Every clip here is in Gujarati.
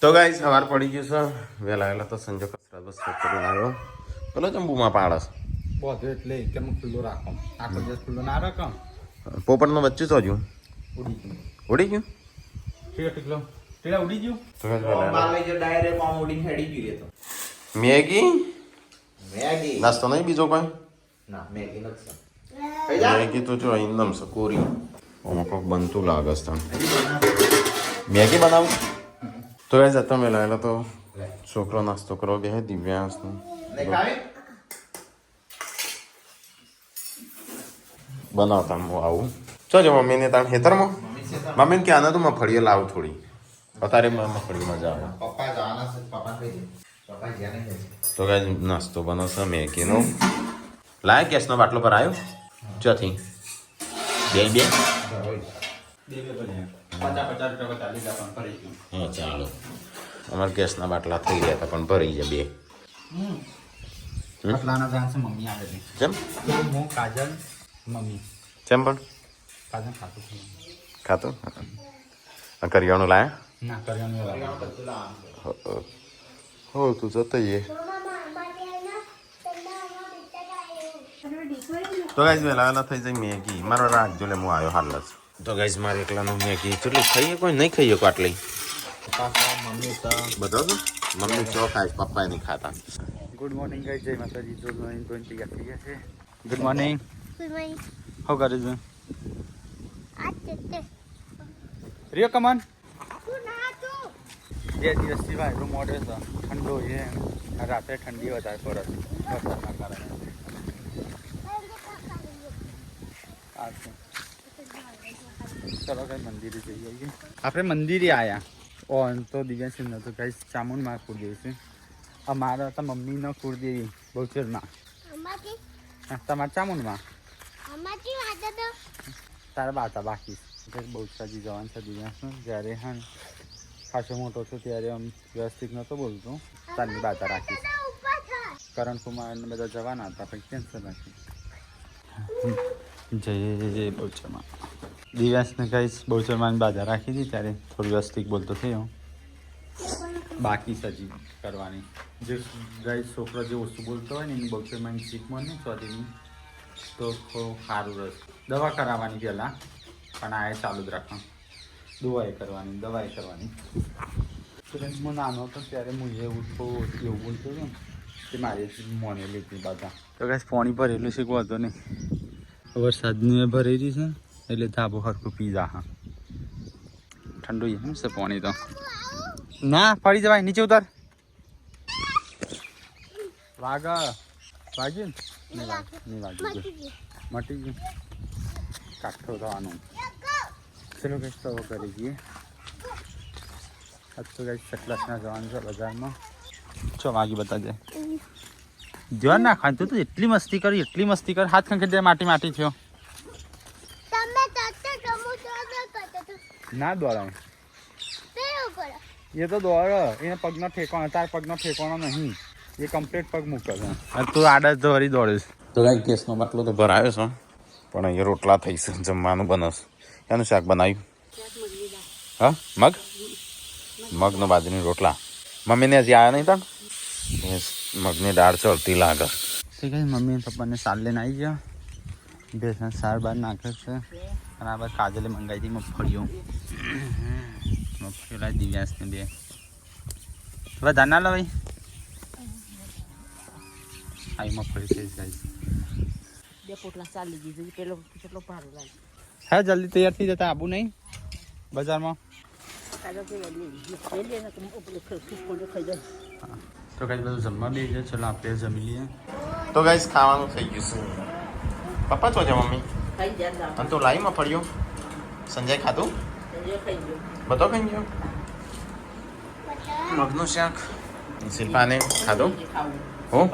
તો ગાઈસ સવાર પડી ગયું છે વહેલા વહેલા તો સંજય કસરત બસરત કરીને આવ્યો પેલો જંબુમાં પાડસ બધું એટલે કેમ ખુલ્લો રાખો આખો દિવસ ખુલ્લો ના રાખો પોપટનો બચ્ચું તો હજુ ઉડી ગયું ઉડી ગયું ટીલા ઉડી ગયું તો ગાઈસ વહેલા મારે જો ડાયરેક્ટ આમ ઉડીને હેડી ગયું તો મેગી મેગી નાસ્તો નહીં બીજો કોઈ ના મેગી નથી ખાઈ જા મેગી તો જો એકદમ સકોરી આમાં કોઈક બનતું લાગે છે તને મેગી બનાવું તો ગાઈસ જતો વહેલા વહેલા તો છોકરો નાસ્તો કરવા બે દિવ્યાંશનો નહીં ખાવી બનાવતા હું આવું ચો જો મમ્મીને તાણ હેતરમાં મમ્મીને કે આને તો મફળીએ લાવ થોડી અત્યારે મફળી મજા આવે પપ્પા જવાના છે પપ્પા કહી દે પપ્પા જ્યાં નહીં તો કાંઈ નાસ્તો બનાવશે મેગીનો લાય ગેસનો બાટલો પર આવ્યો ચોથી બે બે બે બન્યા 50 રૂપિયા 40 પણ ફરી ગયું હા ચાલો અમારે ગેસના બાટલા થઈ ગયા હતા પણ ભરી ગયા બે આટલાના જાણ છે મમ્મી આવે છે કેમ હું કાજલ મમ્મી કેમ પણ કાજલ ખાતું ખાતો કરિયાણું લાયા ના કર્યાનું હો તું જતો એ તો ગાઈઝ વહેલા વહેલા થઈ જાય મેગી મારો રાખજો લે હું આવ્યો હાલ જ તો ગાઈઝ મારે એકલાનું મેગી કેટલી ખાઈએ કોઈ નહીં ખાઈએ કોઈ આટલી મમ્મી તો બધો તો મમ્મી ચો ખાય પપ્પા નહીં ખાતા ગુડ મોર્નિંગ ગાઈસ જય માતાજી જો નોઈન કોઈ તૈયાર થઈ ગયા છે ગુડ મોર્નિંગ how કરે છે રિયો કમાન બે દિવસથી ભાઈ રૂમ મોડે છે ઠંડો છે રાત્રે ઠંડી વધારે પડે વરસાદના કારણે ચલો કઈ મંદિરે જઈ આવીએ આપણે મંદિરે આવ્યા ઓન તો દિવ્યાસી નતું કઈ ચામુંડમાં કુળદેવી છે અમારા તો મમ્મીનો કુળદેવી બહુચરમાં તમારા ચામુંડમાં તારા બાતા બાકી બહુચરાજી જવાન છે દિવ્યાસનું જ્યારે હા ખાસો મોટો છું ત્યારે આમ વ્યવસ્થિત નહોતો બોલતો તારની બાતા રાખીશ કરણકુમાર ને બધા જવાના હતા પણ કેન્સલ રાખી જય બહુચરમાં દિવ્યાસને કહીશ બહુચરમાંની બાધા રાખી હતી ત્યારે થોડી વ્યવસ્થિત બોલતો થયો બાકી સજી કરવાની જે ગાય છોકરો જે વસ્તુ બોલતો હોય ને એની બહુચરમાંની શીખમાં ને ચોથીની તો સારું રસ દવા કરાવવાની પહેલાં પણ આ ચાલુ જ રાખવાનું દવાઈ કરવાની હું નાનો હતો ત્યારે હું એવું એવું બોલતો હતો કે મારે મોને લીધી બધા તો કાંઈ પાણી ભરેલું શીખવું હતો નહીં વરસાદની ભરેલી છે એટલે ધાબો હરખું પી જા હા ઠંડુ એમ છે પાણી તો ના પડી જવાય નીચે ઉતાર વાગ્યું નહીં વાગ્યું મટી ગયું કાઠો થવાનું ચલો કંઈક તો કરી દઈએ આજ તો કંઈક સટલાસના જવાનું છે બજારમાં છો વાગી બતાજે જવાન ના ખાન તું તો એટલી મસ્તી કરી હાથ ખંખેરી દે માટી થયો ના દોડાવ એ તો દોડો એને પગનો ઠેકાણો તાર પગનો ઠેકાણો નહીં એ કમ્પ્લીટ પગ મૂકે છે તું આડા તો વળી દોડીશ તો કાંઈ ગેસનો બાટલો તો ભરાયો છે પણ અહીંયા રોટલા થઈ છે જમવાનું બનશે એનું શાક બનાવ્યું હા મગનો બાજરીની રોટલા મમ્મીને હજી આવ્યા નહીં તણ મગની દાળ ચડતી લાગે ઠીક છે મમ્મી પપ્પાને સાર લઈને આવી ગયા બે સાર બાર નાખે છે અને આ બાદ કાજલે મંગાવી હતી મગફળીઓ લાવી દિવ્યાસને બે વધારે ના લો ભાઈ આવી મગફળી થઈ જાય બે પોટલા ચાલી દીધું પેલો કેટલો ભારો લાગે હા જલ્દી તૈયાર થઈ જતા આબુ નહીં બજારમાં તો કઈ બધું જમવા બે છે ચલો આપણે જમી લઈએ તો ગાઈસ ખાવાનું થઈ ગયું છે પપ્પા તો છે મમ્મી અને તો લાઈમાં પડ્યો સંજય ખાધું બધો ખાઈ ગયો મગનું શાક શિલ્પાને ખાધું હો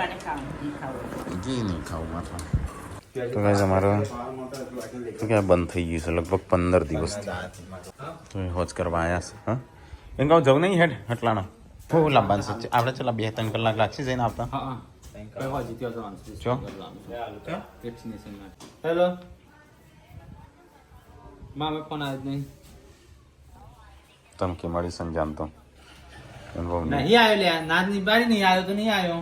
ઘી નહીં ખાવું માથા તો ગાઈસ અમારો તો ક્યાં બંધ થઈ ગયું છે લગભગ 15 દિવસ તો હોજ કરવા આવ્યા છે હા એમ કહું જવું નહીં હેડ હટલાના બહુ લાંબાનું છે આપણે ચલા 2-3 કલાક લાગશે જઈને આવતા ચો હેલો મામે ફોન આજ નહીં તમ કે મળી સંજાન તો એનો બહુ નહીં આવ્યો લે નાદ ની બારી નહીં આવ્યો તો નહીં આવ્યો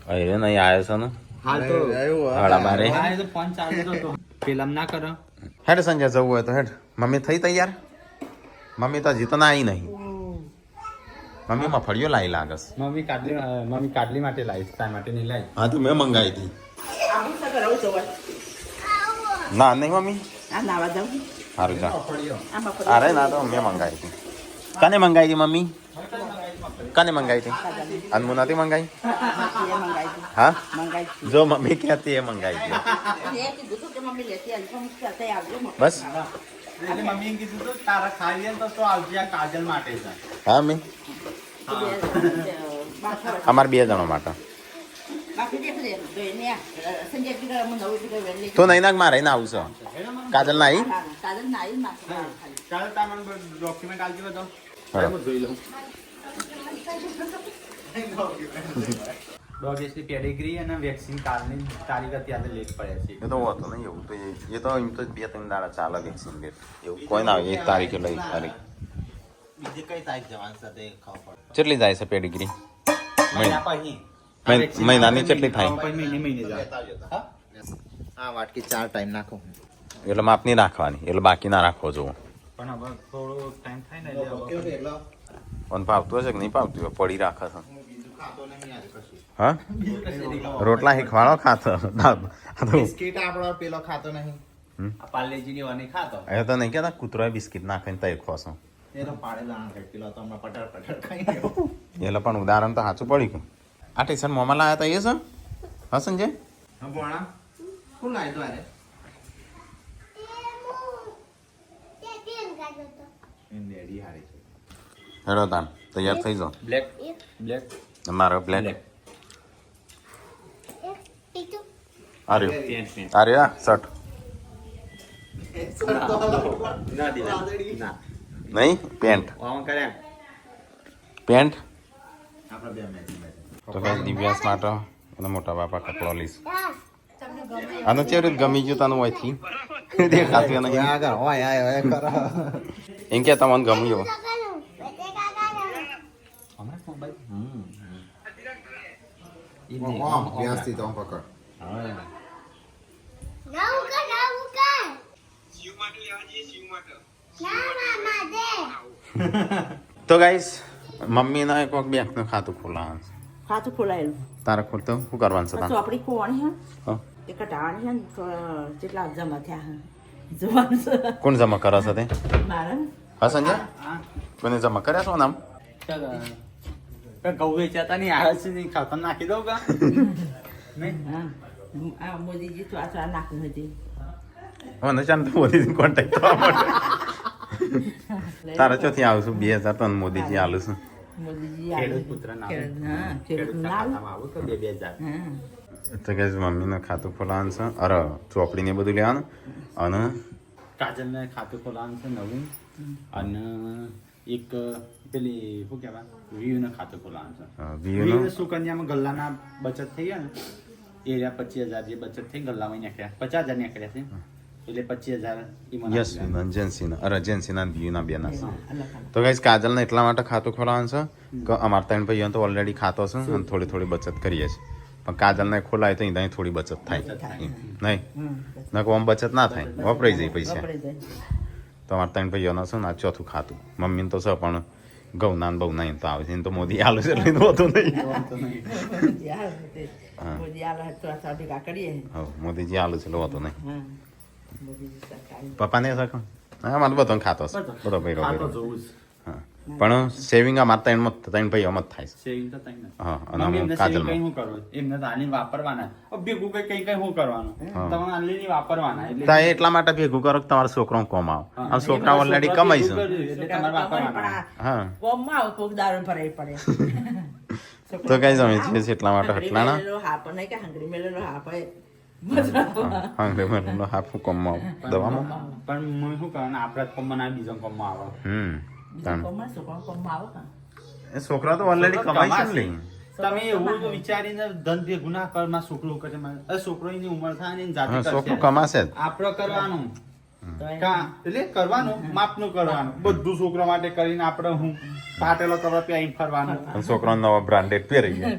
અરે નહીં આવ્યો છે ને હાલ તો હાડા બારે આ તો ફોન ચાલુ હતો પેલા ના કરો હેડ સંજય જવું હોય તો હેડ મમ્મી થઈ તૈયાર મમ્મી તો હજી તો ના આવી નહીં મમ્મી મફળીઓ લાવી લાગસ મમ્મી કાટલી માટે લાવી તાર માટે નહીં લાવી હા તો મેં મંગાવી હતી આવું સગર આવું જવાય ના નહીં મમ્મી આ નાવા જાઉં સારું જા આમાં અરે ના તો મેં મંગાવી હતી કને મંગાવી હતી મમ્મી કને મંગાવી હતી અનમુ નથી મંગાવી મંગાવી હા મંગાવી જો મમ્મી કહેતી એ મંગાવી હતી એ કીધું તું કે મમ્મી લેતી આવી પણ સાથે આવજો બસ એટલે મમ્મીએ કીધું તો તારા ખાઈ તો આવજે આ કાજલ માટે છે હા મમ્મી અમારે 2 જણો માટે બાકી દેખ લે બેને સંજય પીગર મને નવું પીગર વેલે તો નહીં નાખ મારે ના આવશો કાજલ ના આવી કાજલ ના આવી માં ચાલ તાર મને ડોક્યુમેન્ટ આલજો બધો હા. હું જોઈ લઉં ડોગેસની પેડિગ્રી અને વેક્સિન કાલની તારીખ અત્યારે લેટ પડે છે એ તો હોતો નહીં એવું તો એ તો એમ તો 2-3 દાડા ચાલે વેક્સિન ડેટ એવું કોઈ ના આવે 1 તારીખે લઈ 1 તારીખ બીજી કઈ તારીખ જવાનું છે તે ખબર પડે. કેટલી જાય છે પેડિગ્રી મહિના પછી મહિનાની કેટલી થાય મહિને જાય હા આ વાટકી 4 ટાઈમ નાખો એટલે માપની રાખવાની એટલે બાકી ના રાખવો જોવો પણ હવે થોડો ટાઈમ થાય ને કેવું એટલે એટલો પણ પાવતું હશે કે નહીં પાવતું હોય પડી રાખે છે બીજું ખાતો નહીં યાર કશું. હા રોટલા શીખવાડો ખાતો બિસ્કિટ આપણો પેલો ખાતો નહીં આ પાર્લેજીની વાની ખાતો એ તો નહીં કહેતા કૂતરોએ બિસ્કિટ નાખીને તઈ ખોશો એ તો પાડેલા ખાય પેલો તો હમણાં પટર પટર ખાઈ ગયો એટલે પણ ઉદાહરણ તો સાચું પડી ગયું આ ટીશન મોમાં લાયા હતા એ છે હા સંજય હા ભોણા શું લાવ્યો અરે ડેડી હારી છે હેડો તાન તૈયાર થઈ જાઓ બ્લેક મારો બ્લેક આર્યો પેન્ટ આર્યો શર્ટ ના દીધા ના નહીં પેન્ટ આમ કરે પેન્ટ આપણે બે મેચ તો કઈ દિવ્યાસ માટે અને મોટા બાપા કપડો લઈશ આનો ચેવડે ગમી ગયું તને હોયથી દેખાતું નહીં આગળ હોય આય કરો એમ કે તમને ગમ્યું હમણાં મોબાઈલ વ્યવસ્થિત આમ પકડ તો ગાઈસ મમ્મીના એક વખત બેંકનું ખાતું ખોલાવાનું છે. ખાતું ખોલાયેલું તારે ખોલતો શું કરવાનું છે તારે ચોપડી ખોવાની હે હા. તે કટાવાની હે ને તો જેટલા જમા થયા હે જોવાનું છે કોણ જમા કરે છે તે મારે હા સંજય કોને જમા કર્યા છો નામ ઘઉં વેચાતા નહીં આવે છે નહીં ખાતા નાખી દઉં કા નહીં હા આ મોદીજી તો આ નાખ્યું હતી મને ચાલ તો મોદીજી કોન્ટેક્ટ કરવા માટે તારે ચોથી આવશું 2000 તો મોદીજી આલું છું મોદીજી ખેડૂત પુત્ર નામ. હા ખેડૂત નામ આવું તો 2000 હા તો કે મમ્મીનું ખાતું ખોલાવાનું છે અરે ચોપડી ને બધું લેવાનું અને કાજલને ખાતું ખોલાવાનું છે નવું અને એક પેલી શું કહેવાય વીયુને ખાતું ખોલાવાનું છે વીયુનું વીયુ સુકન્યામાં ગલ્લાના બચત થઈ ગયા ને એ રહ્યા 25000 જે બચત થઈ ગલ્લામાં નાખ્યા 50000 નાખ્યા છે એટલે 25000 ઈ મને યસ આપ્યા. જેન્સીના અરે જેન્સીના વીયુના બેના છે અલગ તો ગાઈસ કાજલને એટલા માટે ખાતું ખોલાવાનું છે કે અમારા ત્રણ ભાઈઓ તો ઓલરેડી ખાતો છે અને થોડી થોડી બચત કરીએ છીએ પણ કાજલને ખોલાય તો અહીં થોડી બચત થાય નહીં ના આમ બચત ના થાય વપરાઈ જાય પૈસા વપરાઈ જાય તો અમારા ત્રણ ભાઈઓનો છે ને આ ચોથું ખાતું મમ્મીને તો છે પણ ઘઉંના ને બહુના એમ તો આવે છે એને તો મોદી આલુ છે એટલે હોતું નહીં મોદી આવે તે મોદી આવે તો આ ટીકા કરીએ હા મોદીજી આલુ છે એટલે હોતું નહીં હા મોદીજી સરકાર પપ્પાને શકો હા મારે બધો ખાતો છે બધો ભાઈ ખાતો જોવું જ. હા પણ સેવિંગ અમારા ત્રણ ભાઈઓમાં જ થાય છે સેવિંગ તો તઈ નથી. હા અને મમ્મી અમે એમને saving કાજલમાં કઈ શું કરવું? એમને તો આની વાપરવાના હવે ભેગું કઈ કઈ કઈ શું કરવાનું હા. તમારે આની વાપરવાના એટલે તા એટલા માટે ભેગું કરો કે તમારા છોકરો કોમ આવો આમ છોકરા ઓલરેડી કમાઈ છે એટલે તમારે વાપરવાના હા કોમમાં આવો કોક દારૂ ભરાઈ પડે તો કઈ જમે છે એટલા માટે હટલાના હાપ નહીં કે હંગરી મેલેલો હાપ હા મેં હાફું કોમમાં દવામાં પણ મમ્મી શું કરવાના આપણા જ કોમમાં ના બીજા કોમમાં આવે તાણ. કોમમાં છોકરા કોમમાં આવો કા એ છોકરા તો ઓલરેડી કમાઈ છે ને લઈ તમે એવું તો વિચારીને ધન ભેગું ના કર માં છોકરો કરે છોકરો એની ઉંમર થાય ને એની જાતે હા કરશે. છોકરું કમાશે જ આપણે કરવાનું તો એટલે કરવાનું માપનું કરવાનું બધું છોકરા માટે કરીને આપણે હું પાટેલો કપડા પહેરી ફરવાનું અને છોકરાનો નવા બ્રાન્ડેડ પહેરી ગયા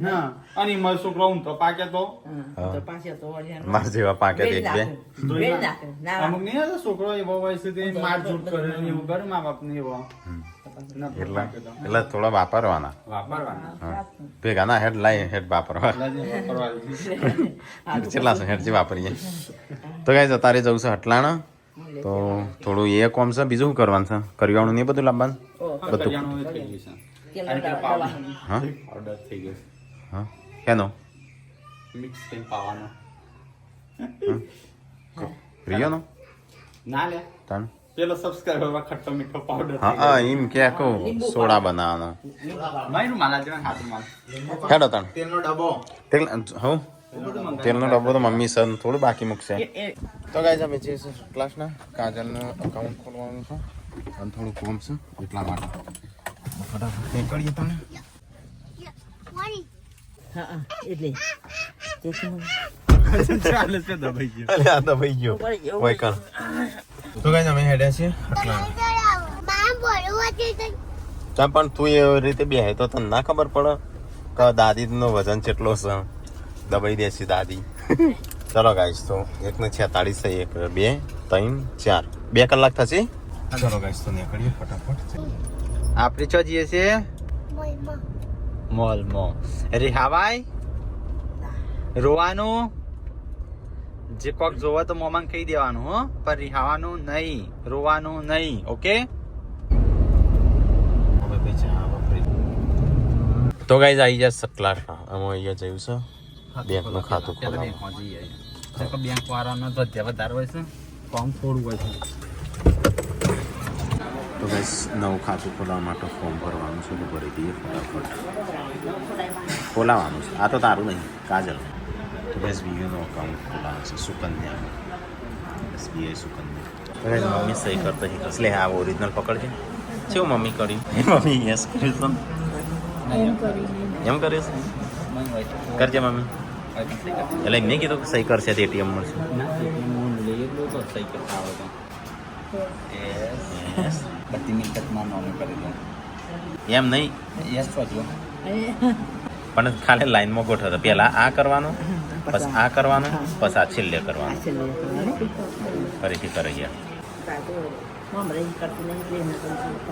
હા અને મારો છોકરો ઊંઘતો પાકે તો તો પાછળ તો વળી મારા જેવા પાકે એક બે વેલ નાખે. ના, અમુક નહીં હતો છોકરો એવો હોય છે તે મારઝૂડ કરે ને એવું કરે મા બાપ ને એવો એટલે થોડા વાપરવાના વાપરવાના હા. ભેગા ના હેડ લાઈ હેડ વાપરવા કેટલા છે હેડ જે વાપરીએ તો કઈ તારે જવું છે હટલાણા તો થોડું એ કોમ છે બીજું શું કરવાનું છે કરિયાણું ને એ બધું લાવવાનું બધું કરિયાણું થઈ ગયું છે તેલ દવાનું. હા ઓર્ડર થઈ ગયો હા કેનો મિક્સ કરીને પાવાનો પ્રિયોનો ના લે તાણ પેલો સબસ્ક્રાઇબર ખટ્ટો મીઠો પાવડર હા હા એમ કે કહો સોડા બનાવવાનો મારું માલા જેવા હાથ માલ હેડો તાણ તેલનો ડબ્બો તેલ હો તેલનો ડબ્બો તો મમ્મી સર થોડું બાકી મૂકશે તો ગાઈઝ અમે જે છે ક્લાસના કાજલનું અકાઉન્ટ ખોલવાનું છે અને થોડું કોમ છે એટલા માટે ફટાફટ નીકળીએ તમે હા, હા, એટલે તેથી ચાલે છે દબાઈ ગયો અલે આ તો ભાઈ ગયો હોય કર તો ગાઈઝ અમે હેડ્યા છીએ એટલા ચા પણ તું એવી રીતે બેહે તો તને ના ખબર પડે કે દાદીનો વજન કેટલો છે દબાઈ દેશે દાદી ચલો ગાઈસ તો 1:46 છે 1 2 3 4 2 કલાક થશે ચલો ગાઈસ તો નીકળીએ ફટાફટ આપણે ચો જઈએ છે મોલ મોલ રિહાવાય રોવાનું જે કોક જોવા તો મોમાં કહી દેવાનું હો પણ રિહાવાનું નહીં રોવાનું નહીં ઓકે તો ગાઈસ આવી જાય સકલાટ અમે અહીંયા જયું છે બેંકનું ખાતું ખોલાવવાનું બેંક વાળાનો તો વધારે હોય છે ફોર્મ થોડું હોય છે તો ગાઈસ નવું ખાતું ખોલાવવા માટે ફોર્મ ભરવાનું છે તો ભરી દઈએ ફટાફટ ખોલાવવાનું છે આ તો તારું નહીં કાજલ તો બસ બીયુનું અકાઉન્ટ ખોલાવવાનું છે સુકન્યાનું SBI સુકન્યા તો ગાઈસ મમ્મી સહી કરતા હતી એટલે આ ઓરિજિનલ પકડજે શું મમ્મી કર્યું મમ્મી યસ કર્યું એમ કર્યું છે કરજે મમ્મી એટલે એમ નહીં કીધું કે સહી કરશે તે ATM મળશે બધી મિલકતમાં નોમી કરી દઉં એમ નહીં યસ પાછું પણ ખાલી લાઈનમાં ગોઠવતો પહેલા આ કરવાનું પછી આ કરવાનું પછી આ છેલ્લે કરવાનું ફરીથી કરી ગયા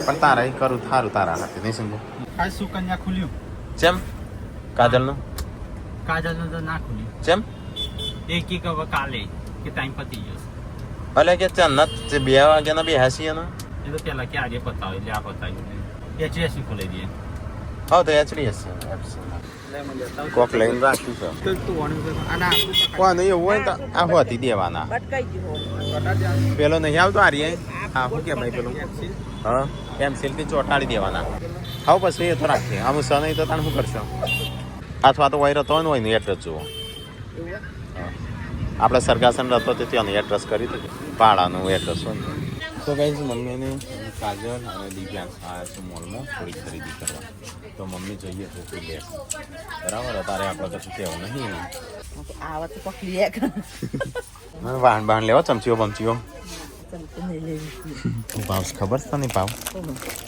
પણ તારા એ કરું થારું તારા હાથે નહીં સમજો આ સુકન્યા ખુલ્યું ચેમ કાજલનું કાજલનું તો ના ખુલ્યું ચેમ એક હવે કાલે કે ટાઈમ પતી ગયો ભલે કે ચન્નત જે 2 વાગ્યાના બે હાસી એનો એ તો પેલા કે આજે પતાવે એટલે આ પતાવ્યું HDFC ખોલી દઈએ હા તો HDFC કોક લઈને રાખ્યું છે કોને એવું હોય તો આ હોતી દેવાના પેલો નહીં આવતો આ રે હા શું કે ભાઈ પેલું હા પેન્સિલથી ચોંટાડી દેવાના હા પછી એ તો રાખીએ આમ સ નહીં તો તાણ શું કરશો અથવા તો વાયર હતો હોય ને એડ્રેસ જુઓ આપણે સરગાસન રહેતો તો ત્યાંનું એડ્રેસ કરી દીધું પાડાનું એડ્રેસ હોય તો કઈ મમ્મીને કાજલ અને દિવ્યાંશ આવ્યા છે મોલમાં થોડી ખરીદી કરવા તો મમ્મી જોઈએ તો તું લે બરાબર તારે આપણે કશું કહેવું નહીં આવત પકડી એક વાહન બાહન લેવા ચમચીઓ બમચીઓ ભાવ ખબર છે તને ભાવ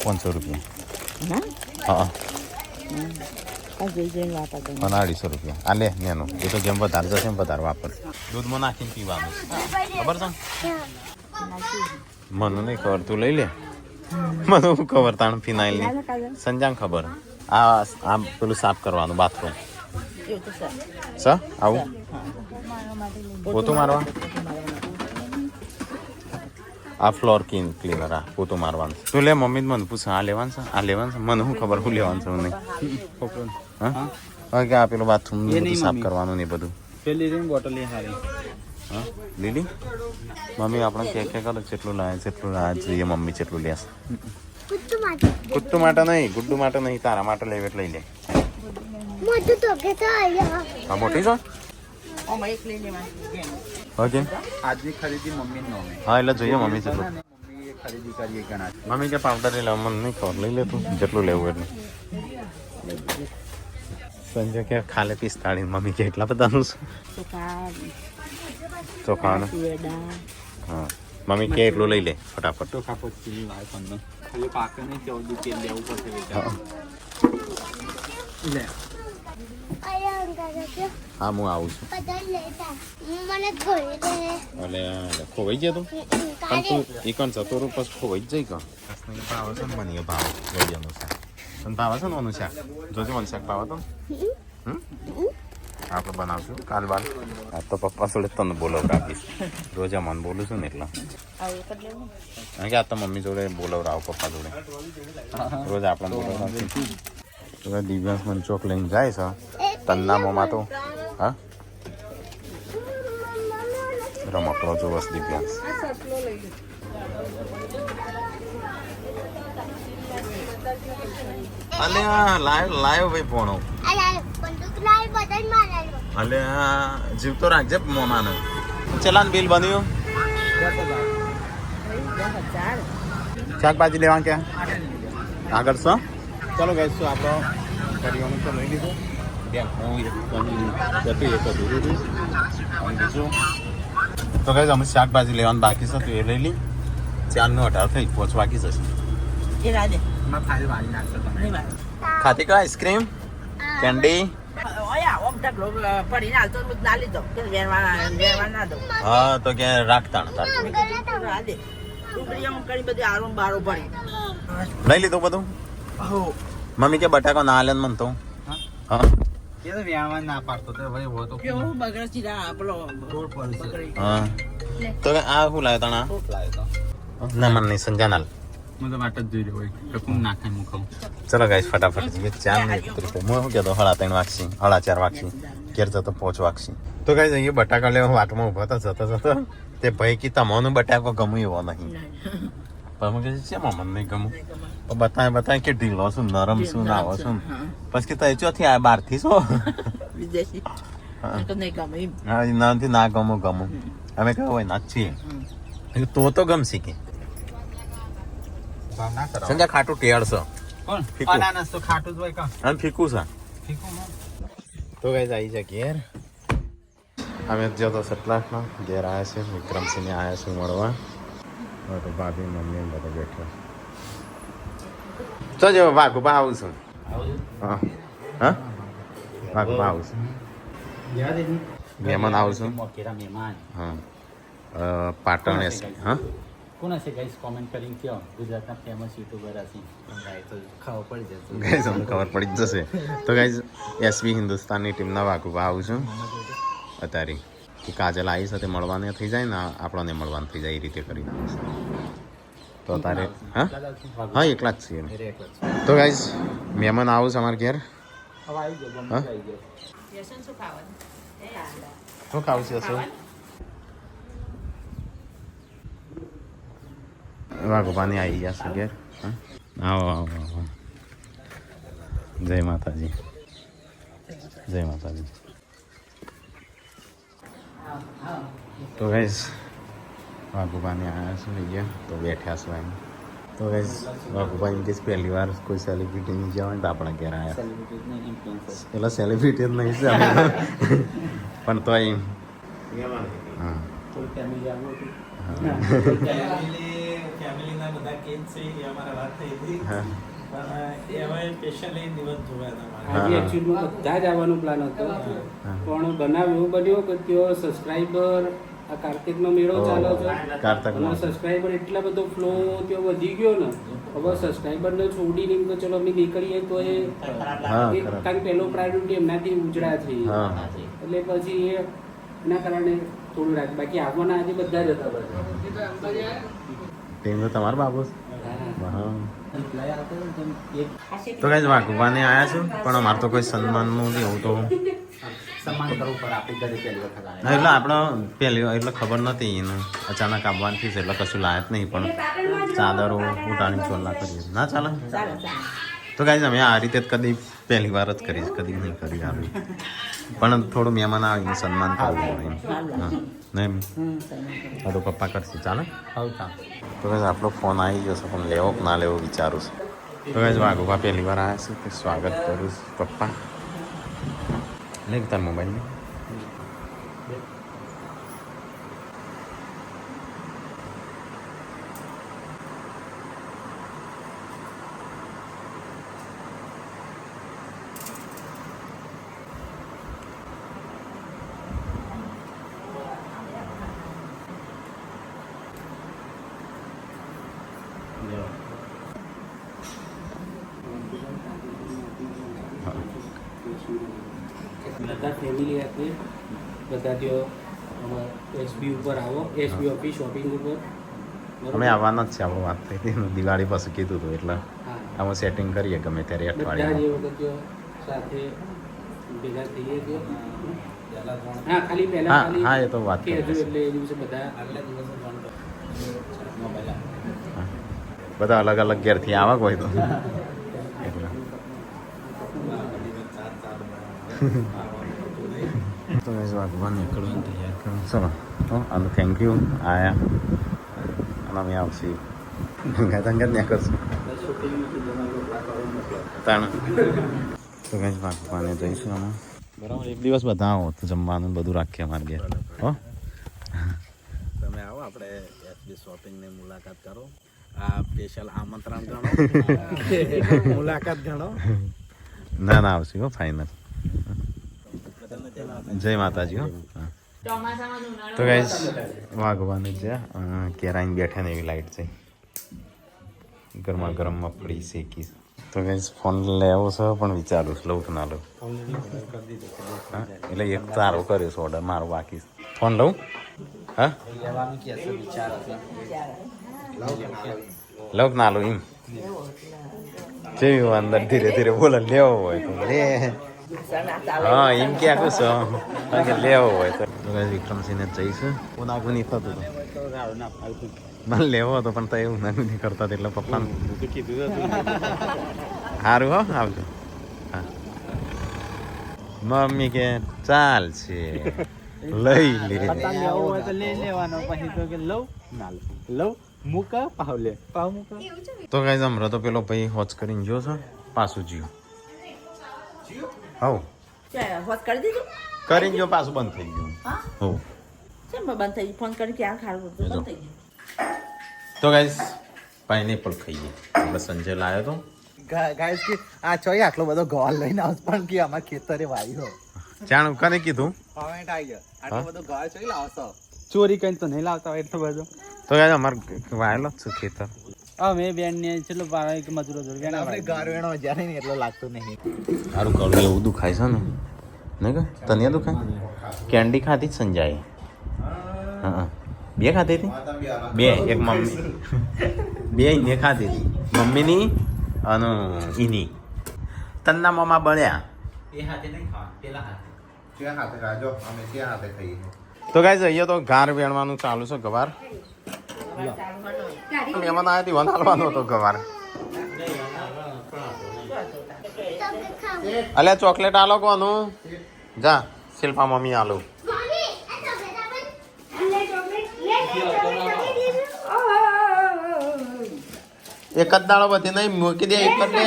500 રૂપિયા હા પણ 250 રૂપિયા આ લે નેનો એ તો જેમ વધારે જશે એમ વધારે વાપર દૂધમાં નાખીને પીવાનું ખબર છે મને નહીં ખબર તું લઈ લે મને શું ખબર તાણ ફિનાઇલની સંજાંગ ખબર આ પેલું સાફ કરવાનું બાથરૂમ સ આવું પોતું મારવા આ ફ્લોર ક્લીનર આ પોતું મારવાનું તું લે મમ્મી મને પૂછ આ લેવાનું છે મને શું ખબર શું લેવાનું છે મને હા હા કે આ પેલું બાથરૂમ સાફ કરવાનું ને બધું પેલી રીંગ બોટલ એ હારી હા લીલી મમ્મી આપણે કે કરો જેટલું લાવે જોઈએ મમ્મી જેટલું લેશે ગુડ્ડુ માટે નહીં ગુડ્ડુ માટે નહીં તારા માટે લેવે એટલે લઈ લે હા મોટી છો ઓકે આજની ખરીદી મમ્મી નોમે હા એટલે જોઈએ મમ્મી જેટલું મમ્મી ખરીદી કરીએ ઘણા મમ્મી કે પાવડર લઈ લે મને નહીં ખબર લઈ લે તું જેટલું લેવું એટલું સંજય કે ખાલે 45 મમ્મી કે એટલા બધાનું ચોખાનું હા મમ્મી કે એટલું લઈ લે ફટાફટ તો ખાપો ચીલી લાવે પણ હજુ પાકે નહીં 14 તેલ લેવું પડશે વિચાર લે હા હું આવું છું અલે ખોવાઈ ગયા તું પણ તું એ કોણ જતો રૂપ પછી ખોવાઈ જ જાય કે ભાવ છે ને મને એ ભાવ રોજનું શાક તને ભાવે છે ને ઓનું શાક જોજો મને શાક ભાવે તો આપણે બનાવશું કાલ બાર આ તો પપ્પા જોડે તને બોલાવડાવીશ રોજ મને બોલું છું ને એટલે કારણ કે આ તો મમ્મી જોડે બોલાવડાવો પપ્પા જોડે રોજ આપણે બોલાવડાવીશું તો દિવ્યાંશ મને ચોક લઈને જાય છે તન્ના મોમાં તો હા રમકડો જોવસ દિવ્યાંશ અલે લાઈવ ભાઈ ફોનો અલે જીવતો રાખજે મોમાને ચલાન બિલ બન્યું શાકભાજી લેવા ક્યાં આગળ છો ચાલો ગઈ શું આપણો કરીઓનું તો લઈ લીધું તો કઈ અમે શાકભાજી લેવાનું બાકી છે તો એ લઈ લી 4:18 થઈ પહોંચ બાકી જશે ખાતી કા આઈસ્ક્રીમ કેન્ડી હા તો કે રાખતા લઈ લીધું બધું મમ્મી કે બટાકો ના હાલે મન તો હા એ તો વ્યાવા ના પાડતો તો ભાઈ હો તો કેવું બગડે સીધા આપણો રોડ પર છે હા તો આ શું લાવ્યો તણા લાવ્યો તો ના મને નહીં સંજાનાલ મને વાટ જ જોઈ હોય તો કોણ નાખાય હું ખાઉં ચલો ગાઈસ ફટાફટ જઈએ 4 મિનિટ હું શું કહેતો 3:30 વાગશી 4:30 વાગશી ઘેર જતો 5 વાગશી તો ગાઈસ અહીંયા બટાકા લેવા વાટમાં ઉભા હતા જતા તે ભાઈ કી તમારું બટાકો ગમ્યું એવો નહીં પણ મને કહે છે મને નહીં ગમું બતાય કે ઢીલો છું નરમ છું નાવો છું પછી કે તો ચોથી આ બહારથી છો વિદેશી તો નહીં ગમે હા નાથી ના ગમું અમે કહે હોય ના છીએ તો ગમશે કે ભાવ ના કરો સંજા ખાટું ટેળશો કોણ ફીકું. અનાનસ તો ખાટું જ હોય કા અને ફીકું છે ફીકું તો ગાઈસ આવી છે ઘેર અમે જતો સતલાખમાં ઘેર આવ્યા છે વિક્રમસિંહને આવ્યા છે મળવા તો ભાભી મમ્મી બધા બેઠો તો જો વાઘુબા આવું છું હા હા વાઘુબા આવું છું મહેમાન આવું છું મોકેરા મહેમાન હા પાટણ હા કોણ હશે ગાઈસ કોમેન્ટ કરીને કયો ગુજરાતના ફેમસ યુટ્યુબર હશે ગાય તો ખબર પડી જશે ગાઈસ અમને ખબર પડી જ જશે તો ગાઈસ એસબી હિન્દુસ્તાનની ટીમના વાઘુબા આવું છું અત્યારે કે કાજલ આવી સાથે મળવાને થઈ જાય ને આપણને મળવાનું થઈ જાય એ રીતે કરી તો તારે હા હા એકલા જ છીએ તો ગાઈસ મહેમાન આવું છે અમારે ઘેર હવે આવી ગયો હા? ગમે આવી ગયો વ્યસન શું ખાવાનું શું ખાવું છે શું વાઘુબાની આવી ગયા છે ઘેર હા આવો આવો આવો જય માતાજી જય માતાજી તો ગાઈસ વાઘુબાની આવ્યા છે અહીંયા તો બેઠ્યા છો એમ તો ગાઈસ વાઘુબા એમ કે પહેલી વાર કોઈ સેલિબ્રિટી નહીં જવાય તો આપણા ઘેર આવ્યા સેલિબ્રિટી ને ઇન્ફ્લુએન્સર પેલા સેલિબ્રિટી જ નહીં છે અમે પણ તો એમ હા કોઈ ફેમિલી આવ્યું હતું ફેમિલીના બધા કેસ છે એ અમારા વાત થઈ હતી હા પણ એ હવે સ્પેશિયલી દિવસ જોયા હતા હા. આજે એકચ્યુઅલી બધા જ આવવાનો પ્લાન હતો પણ બનાવ એવો બન્યો કે તેઓ સબસ્ક્રાઈબર આ કાર્તિકનો મેળો ચાલે છે કાર્તિકનો. અને સબસ્ક્રાઈબર એટલા બધો ફ્લો ત્યાં વધી ગયો ને હવે સબસ્ક્રાઈબરને છોડીને એમ તો ચલો અમે નીકળીએ તો એ હા, એક ખરા. કારણ કે પહેલો પ્રાયોરિટી એમનાથી ઉજળા થઈ હા એટલે પછી એના કારણે થોડું રાખ બાકી આવવાના આજે બધા જ હતા બધા તેમ તો તમારો બાબુ છે? હા રિપ્લાય આવતો હતો ને તેમ એક તો કઈ વાઘુબાને આવ્યા છું પણ અમારે તો કોઈ સન્માનનું એવું તો સન્માન કરવું પડે આપણી ઘરે પહેલી વખત ના, આવ્યા એટલે આપણો પહેલી એટલે ખબર નથી એનું અચાનક આવવાથી એટલે કશું લાયક નહીં પણ ચાદરો ઉટાણી ચોલ્લા કરીએ ના ચાલે ચાલે ચાલે તો કાંઈ અમે આ રીતે જ કદી પહેલી વાર જ કરીશ કદી નહીં કરી આવી પણ થોડું મહેમાન આવીને સન્માન કરવું પડે એમ. હા નહીં હા તો પપ્પા કરશે ચાલે આવું કામ તો કઈ આપણો ફોન આવી ગયો છે પણ લેવો કે ના લેવો વિચારું છું તો કઈ વાઘુબા પહેલી વાર આવ્યા છે તો સ્વાગત કરું છું પપ્પા લે તાર મોબાઈલ બધા ફેમિલી સાથે બધા ત્યાં એસબી ઉપર આવો, એસબી ઓફિસ શોપિંગ ઉપર. અમે આવવાના જ છે, આપણે વાત થઈ હતી દિવાળી પાસે કીધું હતું એટલે હા, અમે સેટિંગ કરીએ ગમે ત્યારે બધા અઠવાડિયામાં. જે વખત ત્યાં સાથે ભેગા થઈએ છીએ. હા, ખાલી પહેલા હા ખાલી હા એ તો વાત કહેજો કરી એટલે એ દિવસે બધા આગલા દિવસે જોઈન કરો પહેલા બધા અલગ અલગ ઘેરથી આવે કોઈ તો એટલે તો એ ભગવાન નીકળવાનું તૈયાર કરું ચલો અને થેન્ક યુ આયા અને અમે આવશે ગંગા તંગત ત્યાં કરશું તાણ તો કઈ ભગવાને જઈશું અમે બરાબર. એક દિવસ બધા આવો તો જમવાનું બધું રાખીએ અમારે ઘેર હો. તમે આવો આપણે એસબી શોપિંગની મુલાકાત કરો. આ સ્પેશિયલ આમંત્રણ ગણો, મુલાકાત ગણો. ના ના આવશે હો ફાઇનલ. જય માતાજી હો. હા. ચોમાસામાં ઉનાળો તો ગાઈસ વાગવાને છે કેરાઈને બેઠા ને એવી લાઈટ છે. ગરમા ગરમ મગફળી શેકી. તો ગાઈસ ફોન લેવો છે પણ વિચારું છું લઉં કે ના લઉં. હા એટલે એક તારો કર્યો છે ઓર્ડર, મારો બાકી છે. ફોન લઉં હા લેવાનું કે છે વિચાર છે. લઉં કે ના લઉં એમ જેવી અંદર ધીરે ધીરે બોલે લેવો હોય તો લે. હા એમ ક્યાં કહું છું કે લેવો હોય તો વિક્રમસિંહને જઈશું નાગું નહીં થતું હતું મને લેવો હતો પણ તો એવું નાગું નહીં કરતા એટલે પપ્પાને કીધું સારું હો આવજો. હા મમ્મી કે ચાલ છે લઈ લે. લેવું હોય તો લઈ લેવાનો, પછી તો કે લઉં ના લઉં મૂકા પાવ લે પાવ મૂકા. તો કઈ જમરો તો પેલો ભાઈ હોચ કરીને જો છો પાછું જીવ હવ હોત કરી દીધું. કરીને જો પાછું બંધ થઈ ગયું. હા હો કેમ બંધ થઈ ગયું? ફોન કરી ક્યાં ખારું હતું? બંધ થઈ ગયું. તો ગાઈસ પાઇનેપલ ખાઈએ આપણે સંજય લાવ્યો તો ગાઈસ કે આ ચોય આટલો બધો ગોળ લઈને આવતો પણ કે અમાર ખેતરે વાવ્યો. જાણ કને કીધું. કોમેન્ટ આવી ગયો આટલો બધો ગોળ ચોય લાવશો. ચોરી કરીને તો નહીં લાવતા હોય એટલો બધો. તો ગાઈસ અમાર વાયેલો જ છે ખેતર. હા મેં બેન ને ચેટલો પાડે કે મજૂરો જોડે બેન આપણે ઘર વેણો જ્યારે ને એટલો લાગતો નહીં. સારું કરું એવું દુખાય છે ને નહીં કે તને દુખાય. કેન્ડી ખાધી જ સંજાએ. હા બે ખાધી હતી બે એક મમ્મી બે ને ખાધી હતી મમ્મીની અને એની તન્ના મમ્મા બળ્યા. એ હાથે નહીં ખાવા પેલા હાથે. ત્યાં હાથે રાજો અમે ત્યાં હાથે ખાઈએ. તો ગાઈસ અહીંયા તો ઘાર વેણવાનું ચાલુ છે ગવાર. મહેમાન આવ્યા હતી વનાલવાનો હતો ગવાર. અલ્યા ચોકલેટ આલો કોનું જા શિલ્પા મમ્મી આલો. એક જ દાડો બધી નહીં મૂકી દે એક જ લે.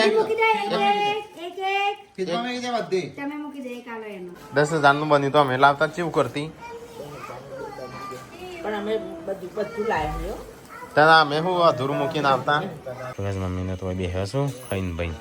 10,000 નું બન્યું તો અમે લાવતા ચેવું કરતી પણ અમે બધું લાવ્યા હો. તારા અમે શું અધૂરું મૂકીને આવતા. મમ્મીને તો બેહ્યા છું ખાઈને ભાઈ